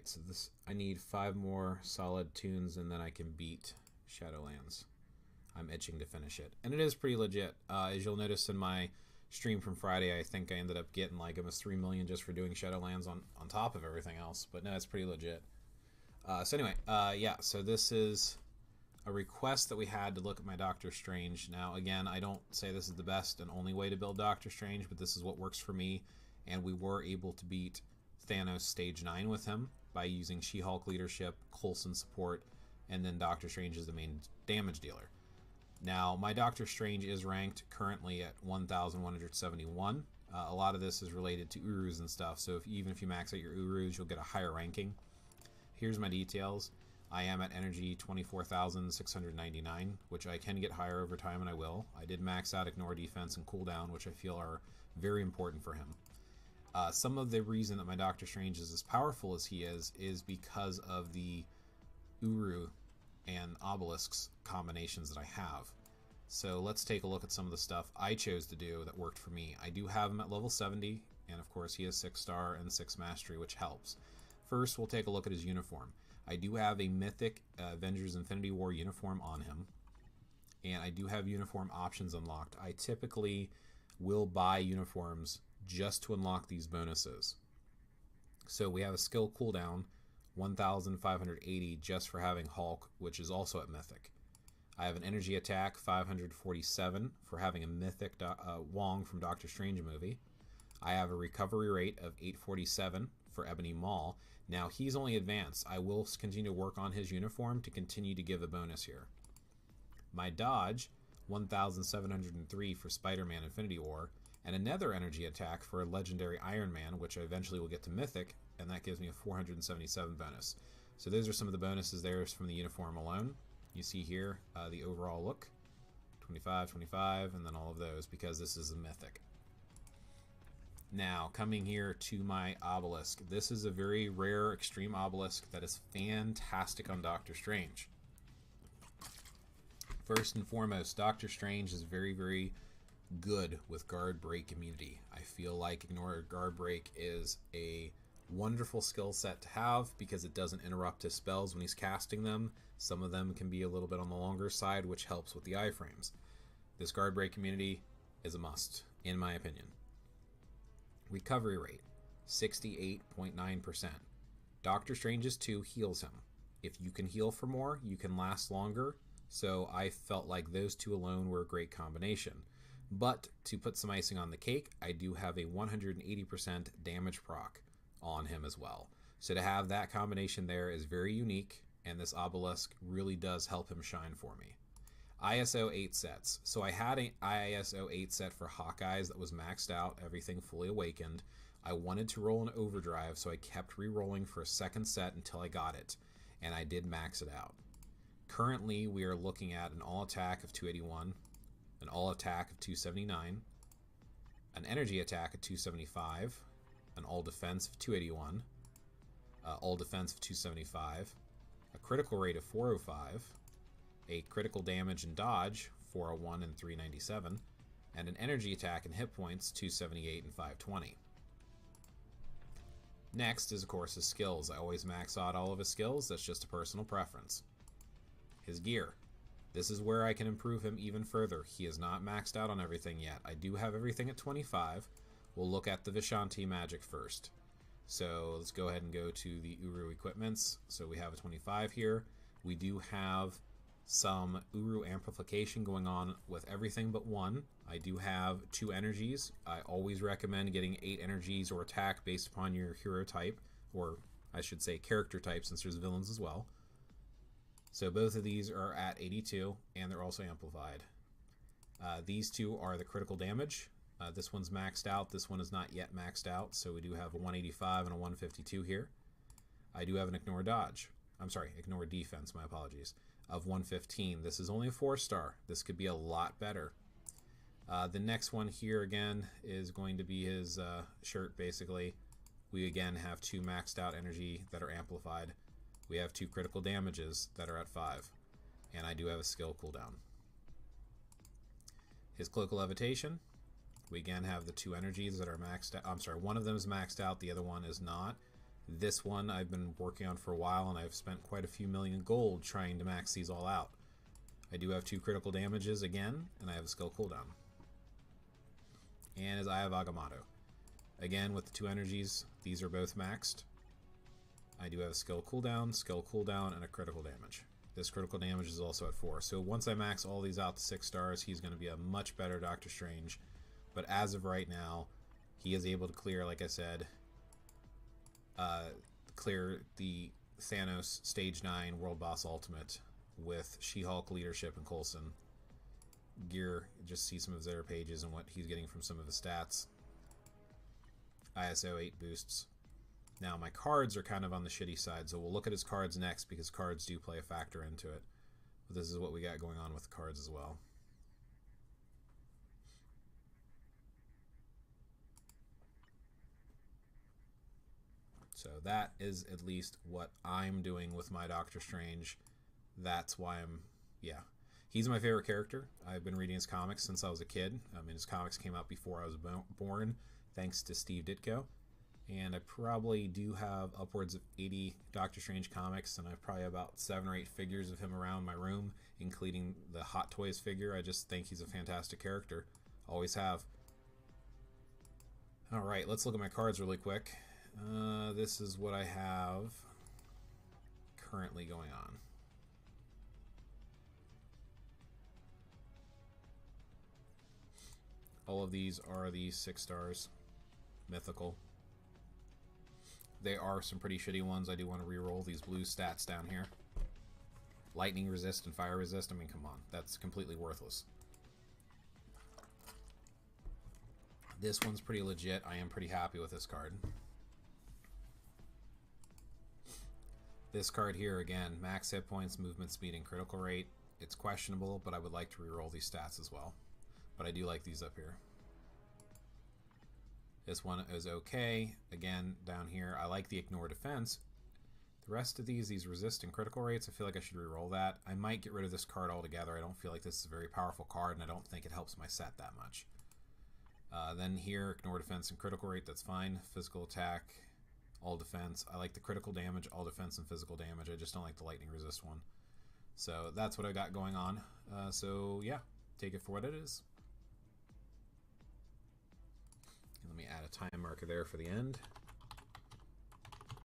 Alright, so this I need 5 more solid tunes and then I can beat Shadowlands. I'm itching to finish it. And it is pretty legit. As you'll notice in my stream from Friday, I think I ended up getting like almost 3 million just for doing Shadowlands on top of everything else. But no, it's pretty legit. So anyway, yeah, so this is a request that we had to look at my Doctor Strange. Now, again, I don't say this is the best and only way to build Doctor Strange, but this is what works for me. And we were able to beat Thanos Stage 9 with him by using She-Hulk leadership, Coulson support, and then Doctor Strange is the main damage dealer. Now, my Doctor Strange is ranked currently at 1,171. A lot of this is related to Urus and stuff, so even if you max out your Urus, you'll get a higher ranking. Here's my details. I am at energy 24,699, which I can get higher over time, and I will. I did max out Ignore Defense and Cooldown, which I feel are very important for him. Some of the reason that my Doctor Strange is as powerful as he is because of the Uru and Obelisks combinations that I have. So let's take a look at some of the stuff I chose to do that worked for me. I do have him at level 70, and of course he has 6-star and 6 mastery, which helps. First, we'll take a look at his uniform. I do have a mythic Avengers Infinity War uniform on him, and I do have uniform options unlocked. I typically will buy uniforms just to unlock these bonuses. So we have a skill cooldown, 1,580 just for having Hulk, which is also at mythic. I have an energy attack, 547 for having a mythic Wong from Doctor Strange movie. I have a recovery rate of 847 for Ebony Maw. Now he's only advanced. I will continue to work on his uniform to continue to give a bonus here. My dodge, 1,703 for Spider-Man Infinity War, and another energy attack for a legendary Iron Man, which I eventually will get to mythic, and that gives me a 477 bonus. So those are some of the bonuses there from the uniform alone. You see here the overall look, 25, 25, and then all of those because this is a mythic. Now, coming here to my obelisk. This is a very rare extreme obelisk that is fantastic on Doctor Strange. First and foremost, Doctor Strange is very, very good with guard break immunity. I feel like Ignore Guard Break is a wonderful skill set to have because it doesn't interrupt his spells when he's casting them. Some of them can be a little bit on the longer side, which helps with the iframes. This guard break immunity is a must, in my opinion. Recovery rate, 68.9%. Doctor Strange's 2 heals him. If you can heal for more, you can last longer, so I felt like those 2 alone were a great combination. But to put some icing on the cake, I do have a 180% damage proc on him as well. So to have that combination there is very unique, and this obelisk really does help him shine for me. ISO 8 sets. So I had an ISO 8 set for Hawkeyes that was maxed out, everything fully awakened. I wanted to roll an overdrive, so I kept re-rolling for a second set until I got it, and I did max it out. Currently, we are looking at an all attack of 281, an all attack of 279, an energy attack of 275, an all defense of 281, all defense of 275, a critical rate of 405, a critical damage and dodge 401 and 397, and an energy attack and hit points 278 and 520. Next is of course his skills. I always max out all of his skills, that's just a personal preference. His gear. This is where I can improve him even further. He is not maxed out on everything yet. I do have everything at 25. We'll look at the Vishanti magic first. So let's go ahead and go to the Uru equipments. So we have a 25 here. We do have some Uru amplification going on with everything but 1. I do have 2 energies. I always recommend getting 8 energies or attack based upon your hero type, or I should say character type since there's villains as well. So both of these are at 82 and they're also amplified. These 2 are the critical damage. This one's maxed out, this one is not yet maxed out, so we do have a 185 and a 152 here. I do have an Ignore Defense, my apologies, of 115. This is only a 4-star. This could be a lot better. The next one here again is going to be his shirt basically. We again have 2 maxed out energy that are amplified. We have 2 critical damages that are at 5. And I do have a skill cooldown. His Cloak of Levitation. We again have the 2 energies that are maxed out. I'm sorry, one of them is maxed out, the other one is not. This one I've been working on for a while, and I've spent quite a few million gold trying to max these all out. I do have 2 critical damages again, and I have a skill cooldown. And as I have Agamotto. Again, with the 2 energies, these are both maxed. I do have a skill cooldown, and a critical damage. This critical damage is also at 4. So once I max all these out to 6 stars, he's going to be a much better Doctor Strange. But as of right now, he is able to clear, like I said, clear the Thanos Stage 9 World Boss Ultimate with She-Hulk leadership and Coulson. Gear, just see some of his other pages and what he's getting from some of the stats. ISO 8 boosts. Now my cards are kind of on the shitty side, so we'll look at his cards next because cards do play a factor into it. But this is what we got going on with the cards as well. So that is at least what I'm doing with my Doctor Strange. That's why yeah. He's my favorite character. I've been reading his comics since I was a kid. I mean, his comics came out before I was born, thanks to Steve Ditko. And I probably do have upwards of 80 Doctor Strange comics, and I probably have about 7 or 8 figures of him around my room, including the Hot Toys figure. I just think he's a fantastic character. Always have. Alright, let's look at my cards really quick. This is what I have currently going on. All of these are the 6 stars. Mythical. They are some pretty shitty ones. I do want to re-roll these blue stats down here. Lightning resist and fire resist. I mean, come on. That's completely worthless. This one's pretty legit. I am pretty happy with this card. This card here, again, max hit points, movement speed, and critical rate. It's questionable, but I would like to re-roll these stats as well. But I do like these up here. This one is okay. Again, down here, I like the ignore defense. The rest of these resist and critical rates, I feel like I should re-roll that. I might get rid of this card altogether. I don't feel like this is a very powerful card, and I don't think it helps my set that much. Then here, ignore defense and critical rate, that's fine. Physical attack, all defense. I like the critical damage, all defense, and physical damage. I just don't like the lightning resist one. So that's what I got going on. So yeah, take it for what it is. Let me add a time marker there for the end.